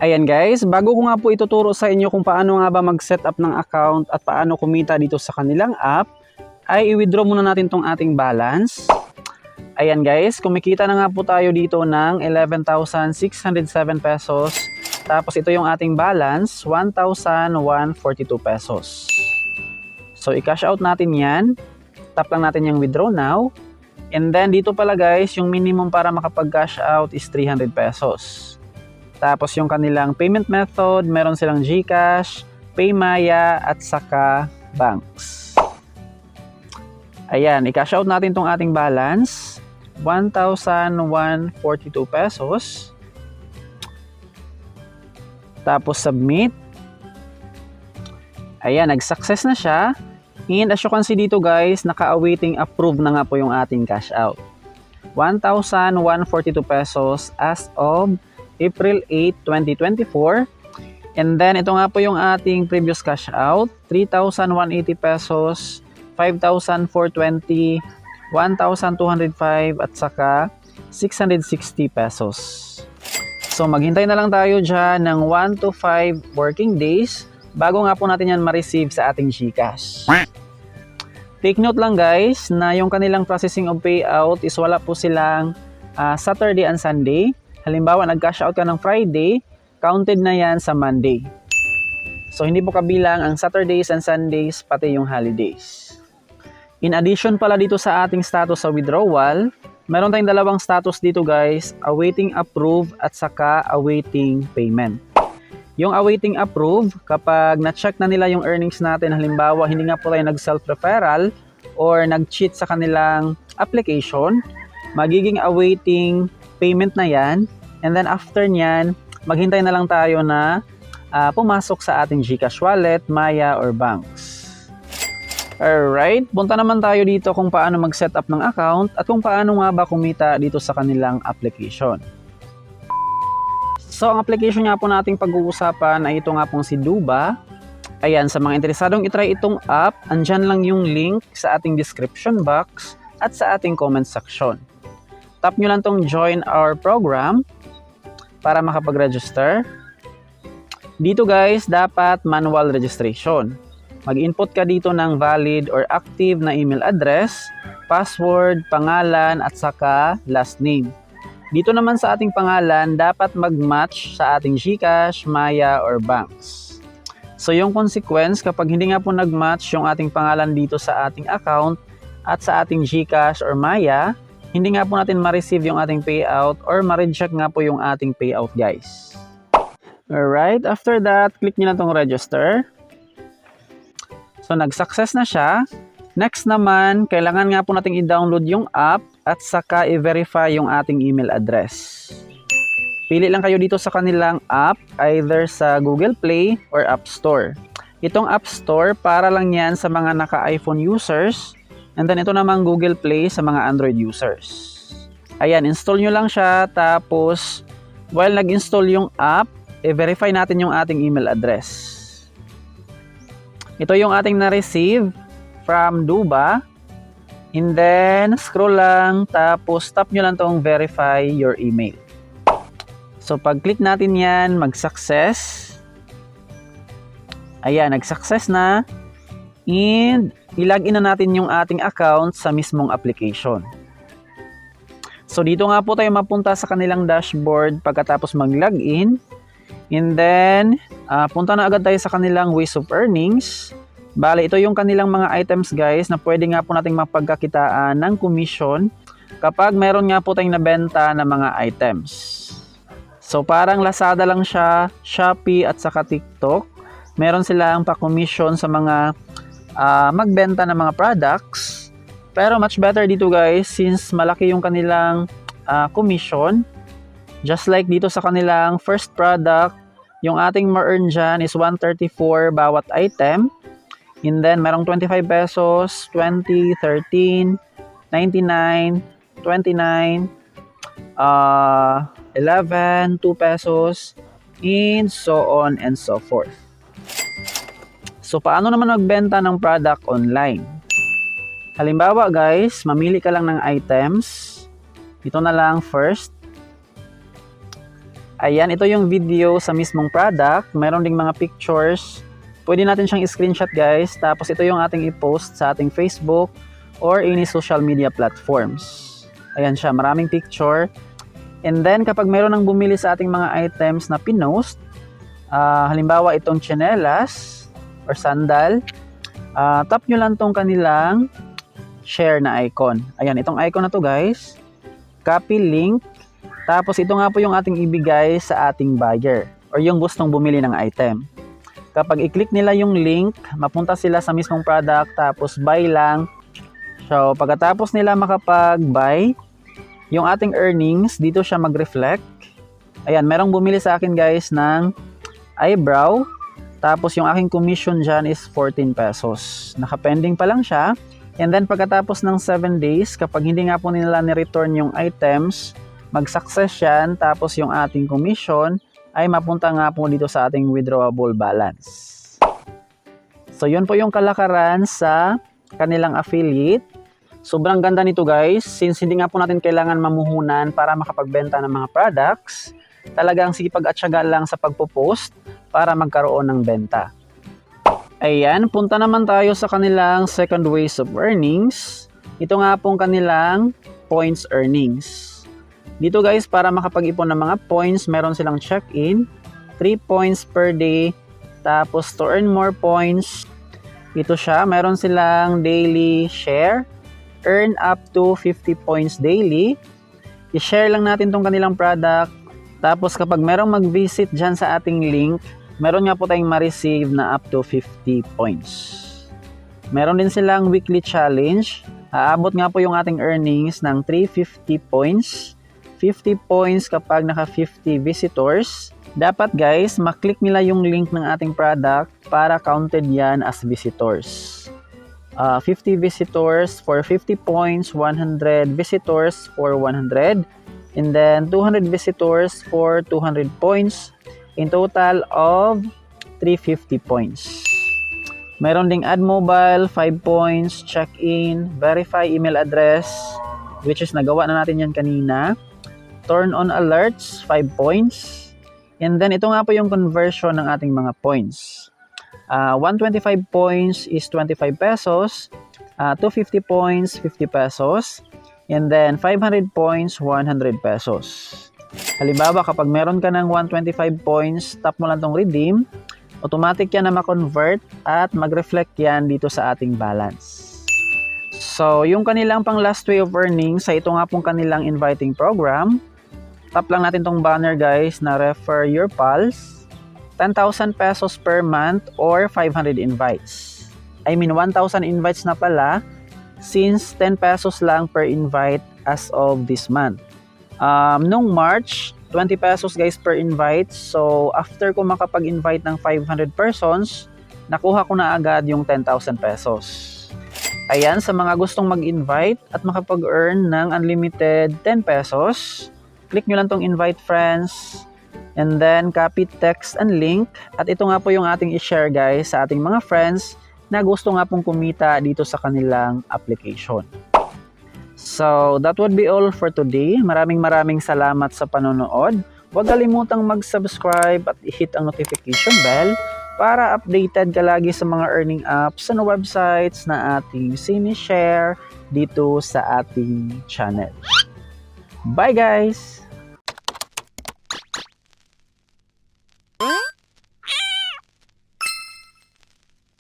Ayan guys, bago ko nga po ituturo sa inyo kung paano nga ba mag-set up ng account at paano kumita dito sa kanilang app, ay i-withdraw muna natin tong ating balance. Ayan guys, kumikita na nga po tayo dito ng 11,607 pesos. Tapos ito yung ating balance, 1,142 pesos. So i-cash out natin yan. Tap lang natin yung withdraw now. And then dito pala guys, yung minimum para makapag-cash out is 300 pesos. Tapos yung kanilang payment method, meron silang GCash, PayMaya at saka banks. Ayan, i-cash out natin tong ating balance, 1,142 pesos. Tapos submit. Ayan, nag-success na siya. And as you can see dito guys, naka-awaiting approve na nga po yung ating cash out. 1,142 pesos as of April 8, 2024. And then ito nga po yung ating previous cash out, 3,180 pesos, 5,420, 1,205 at saka 660 pesos. So maghintay na lang tayo dyan ng 1 to 5 working days bago nga po natin yan ma-receive sa ating GCash. Take note lang guys na yung kanilang processing of payout is wala po silang Saturday and Sunday. Halimbawa, nag-cash out ka ng Friday, counted na yan sa Monday. So, hindi po kabilang ang Saturdays and Sundays, pati yung holidays. In addition pala dito sa ating status sa withdrawal, meron tayong dalawang status dito guys, awaiting approve at saka awaiting payment. Yung awaiting approve, kapag na-check na nila yung earnings natin, halimbawa, hindi nga po tayo nag-self-referral or nag-cheat sa kanilang application, magiging awaiting payment na yan, and then after nyan, maghintay na lang tayo na pumasok sa ating GCash wallet, Maya, or banks. Alright, punta naman tayo dito kung paano mag-set up ng account at kung paano nga ba kumita dito sa kanilang application. So, ang application nga po nating pag-uusapan ay ito nga pong si Duba. Ayan, sa mga interesadong itry itong app, andyan lang yung link sa ating description box at sa ating comment section. Tap nyo lang tong join our program para makapag-register. Dito guys, dapat manual registration. Mag-input ka dito ng valid or active na email address, password, pangalan at saka last name. Dito naman sa ating pangalan, dapat mag-match sa ating GCash, Maya or banks. So yung consequence, kapag hindi nga po nag-match yung ating pangalan dito sa ating account at sa ating GCash or Maya, hindi nga po natin ma-receive yung ating payout or ma-reject nga po yung ating payout guys. Alright, after that, click nyo na itong register. So, nag-success na siya. Next naman, kailangan nga po natin i-download yung app at saka i-verify yung ating email address. Pili lang kayo dito sa kanilang app, either sa Google Play or App Store. Itong App Store, para lang yan sa mga naka-iPhone users. And then ito namang Google Play sa mga Android users. Ayan, install nyo lang siya. Tapos, while nag-install yung app, i-verify natin yung ating email address. Ito yung ating na-receive from Duba. And then, scroll lang. Tapos, tap nyo lang tong verify your email. So, pag-click natin yan, mag-success. Ayan, nag-success na. And i-login na natin yung ating account sa mismong application. So dito nga po tayo mapunta sa kanilang dashboard pagkatapos mag-login. And then punta na agad tayo sa kanilang ways of earnings. Bale, ito yung kanilang mga items guys na pwede nga po nating mapagkakitaan ng commission kapag meron nga po tayong nabenta na mga items. So parang Lazada lang siya, Shopee at saka TikTok. Meron silang pa-commission sa mga magbenta ng mga products, pero much better dito guys since malaki yung kanilang commission. Just like dito sa kanilang first product, yung ating ma-earn dyan is 134 bawat item, and then merong 25 pesos, 20, 13, 99, 29, 11, 2 pesos, and so on and so forth. So, paano naman magbenta ng product online? Halimbawa guys, mamili ka lang ng items. Ito na lang first. Ayan, ito yung video sa mismong product. Meron ding mga pictures. Pwede natin siyang screenshot guys. Tapos ito yung ating i-post sa ating Facebook or any social media platforms. Ayan siya, maraming picture. And then kapag meron nang bumili sa ating mga items na pinost, halimbawa itong tsinelas or sandal, tap nyo lang tong kanilang share na icon. Ayan, itong icon na to guys. Copy link. Tapos ito nga po yung ating ibigay sa ating buyer or yung gustong bumili ng item. Kapag i-click nila yung link, mapunta sila sa mismong product tapos buy lang. So pagkatapos nila makapag-buy, yung ating earnings dito siya mag-reflect. Ayan, merong bumili sa akin guys ng eyebrow. Tapos yung aking commission dyan is 14 pesos. Naka-pending pa lang siya. And then pagkatapos ng 7 days, kapag hindi nga po nila ni-return yung items, mag-success yan. Tapos yung ating commission ay mapunta nga po dito sa ating withdrawable balance. So yun po yung kalakaran sa kanilang affiliate. Sobrang ganda nito guys. Since hindi nga po natin kailangan mamuhunan para makapagbenta ng mga products, talagang sipag at syaga lang sa pagpo-post para magkaroon ng benta. Ayan, punta naman tayo sa kanilang second ways of earnings. Ito nga pong kanilang points earnings. Dito guys, para makapag-ipon ng mga points, meron silang check-in, 3 points per day. Tapos to earn more points, ito siya, meron silang daily share, earn up to 50 points daily. I-share lang natin tong kanilang product. Tapos kapag merong mag-visit dyan sa ating link, meron nga po tayong ma-receive na up to 50 points. Meron din silang weekly challenge. Aabot nga po yung ating earnings ng 350 points. 50 points kapag naka 50 visitors. Dapat guys, maklik nila yung link ng ating product para counted yan as visitors. 50 visitors for 50 points, 100 visitors for 100, and then 200 visitors for 200 points, in total of 350 points. Meron ding add mobile, 5 points, check-in, verify email address, which is nagawa na natin yan kanina. Turn on alerts, 5 points. And then ito nga po yung conversion ng ating mga points. 125 points is 25 pesos. 250 points, 50 pesos. And then 500 points, 100 pesos. Halimbawa, kapag meron ka ng 125 points, tap mo lang tong redeem. Automatic yan na ma-convert at mag-reflect yan dito sa ating balance. So, yung kanilang pang last way of earning, sa ito nga pong kanilang inviting program, tap lang natin tong banner guys na refer your pals. 10,000 pesos per month or 500 invites. I mean 1,000 invites na pala since 10 pesos lang per invite as of this month. Nung March, 20 pesos guys per invite. So after ko makapag-invite ng 500 persons, nakuha ko na agad yung 10,000 pesos. Ayan, sa mga gustong mag-invite at makapag-earn ng unlimited 10 pesos, click nyo lang tong invite friends, and then copy text and link. At ito nga po yung ating i-share guys sa ating mga friends na gusto nga pong kumita dito sa kanilang application. So that would be all for today. Maraming salamat sa panonood. Huwag kalimutang mag-subscribe at i-hit ang notification bell para updated ka lagi sa mga earning apps and websites na ating sinishare dito sa ating channel. Bye guys!